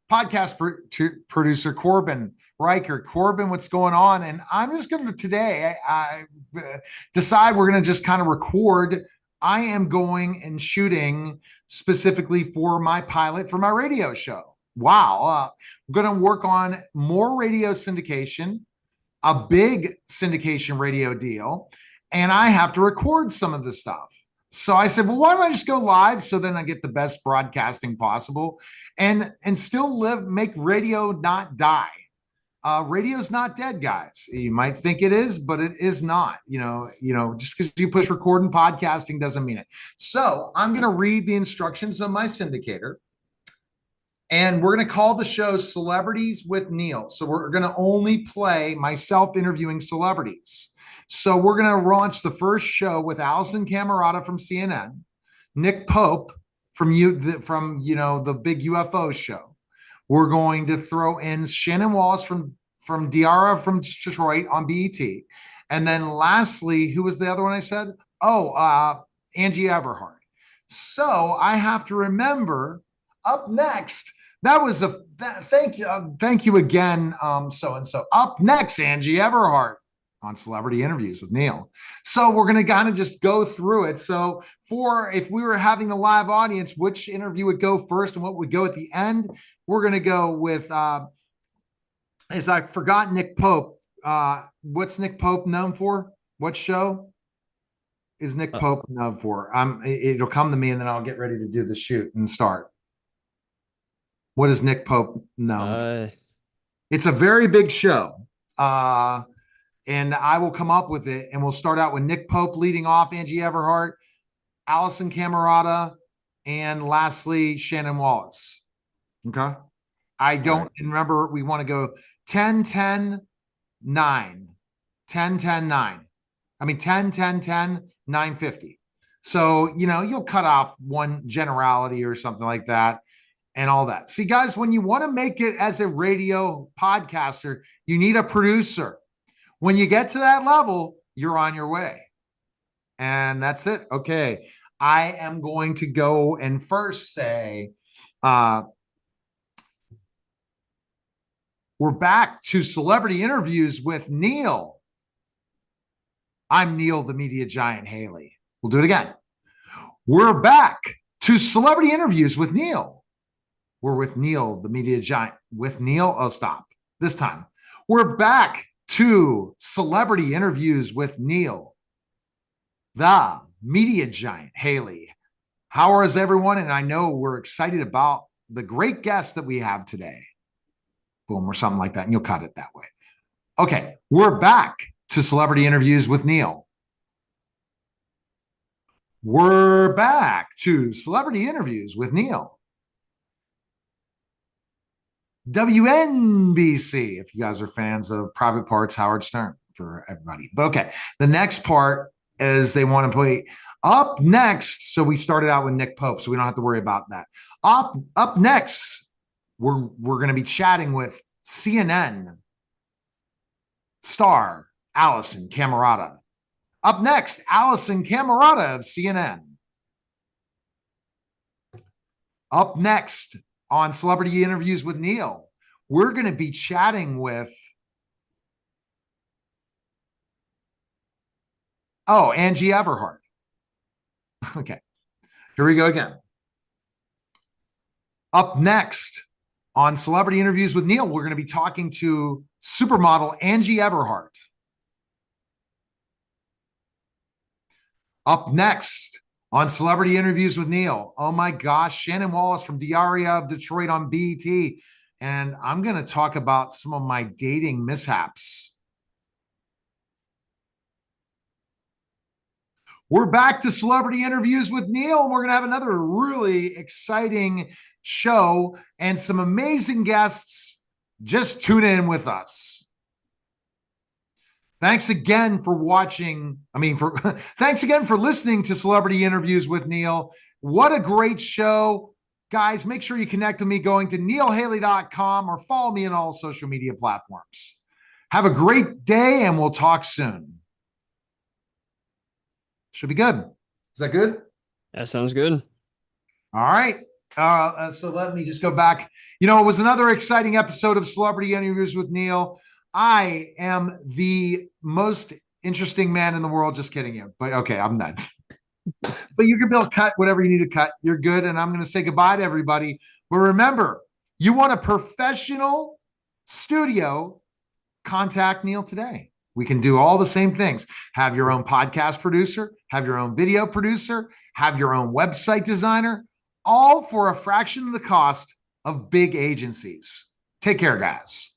producer Corbin Riker. Corbin, what's going on? And I'm just going to today, I decide we're going to just kind of record. I am going and shooting specifically for my pilot for my radio show. Wow. We're going to work on more radio syndication, a big syndication radio deal, and I have to record some of the stuff. So I said, well, why don't I just go live so then I get the best broadcasting possible and still make radio not die. Radio's not dead, guys. You might think it is, but it is not. Just because you push record and podcasting doesn't mean it. So I'm going to read the instructions of my syndicator, and we're going to call the show Celebrities with Neil. So we're going to only play myself interviewing celebrities. So we're going to launch the first show with Allison Camerata from CNN, Nick Pope from the big UFO show. We're going to throw in Shannon Wallace from Diara from Detroit on BET. And then lastly, who was the other one I said? Angie Everhart. So I have to remember up next, thank you again, so-and-so. Up next, Angie Everhart on Celebrity Interviews with Neil. So we're going to kind of just go through it. So if we were having a live audience, which interview would go first and what would go at the end, we're going to go with, as I forgot, Nick Pope. What's Nick Pope known for? What show is Nick Pope known for? It'll come to me and then I'll get ready to do the shoot and start. What is Nick Pope known for? It's a very big show. And I will come up with it, and we'll start out with Nick Pope leading off, Angie Everhart, Allison Camerata, and lastly, Shannon Wallace. Okay. I don't remember. We want to go 10, 10, 9. 10, 10, 9. I mean, 10, 10, 10, 950. So, you'll cut off one generality or something like that and all that. See, guys, when you want to make it as a radio podcaster, you need a producer. When you get to that level, you're on your way. And that's it. Okay. I am going to go and first say, we're back to Celebrity Interviews with Neil. I'm Neil, the media giant Haley. We'll do it again. We're back to Celebrity Interviews with Neil. We're with Neil, the media giant. With Neil? Oh, stop. This time. We're back to Celebrity Interviews with Neil, the media giant Haley. How is everyone? And I know we're excited about the great guest that we have today. Boom, or something like that. And you'll cut it that way. Okay, we're back to Celebrity Interviews with Neil. We're back to Celebrity Interviews with Neil. WNBC, if you guys are fans of Private Parts, Howard Stern, for everybody. But okay, the next part is they want to play up next. So we started out with Nick Pope, so we don't have to worry about that. Up next, we're going to be chatting with CNN star Allison Camerata. Up next, Allison Camerata of CNN. Up next on Celebrity Interviews with Neil, we're going to be chatting with Angie Everhart. Okay, here we go again. Up next on Celebrity Interviews with Neil, we're going to be talking to supermodel Angie Everhart. Up next on Celebrity Interviews with Neil, oh my gosh, Shannon Wallace from Diaria of Detroit on BET. And I'm going to talk about some of my dating mishaps. We're back to Celebrity Interviews with Neil, and we're going to have another really exciting show and some amazing guests. Just tune in with us. Thanks again for watching. Thanks again for listening to Celebrity Interviews with Neil. What a great show. Guys, make sure you connect with me going to neilhaley.com or follow me on all social media platforms. Have a great day, and we'll talk soon. Should be good. Is that good? That sounds good. All right. So let me just go back. It was another exciting episode of Celebrity Interviews with Neil. I am the most interesting man in the world. Just kidding you. But okay, I'm done. But you can be able to cut whatever you need to cut. You're good. And I'm going to say goodbye to everybody. But remember, you want a professional studio, contact Neil today. We can do all the same things. Have your own podcast producer, have your own video producer, have your own website designer, all for a fraction of the cost of big agencies. Take care, guys.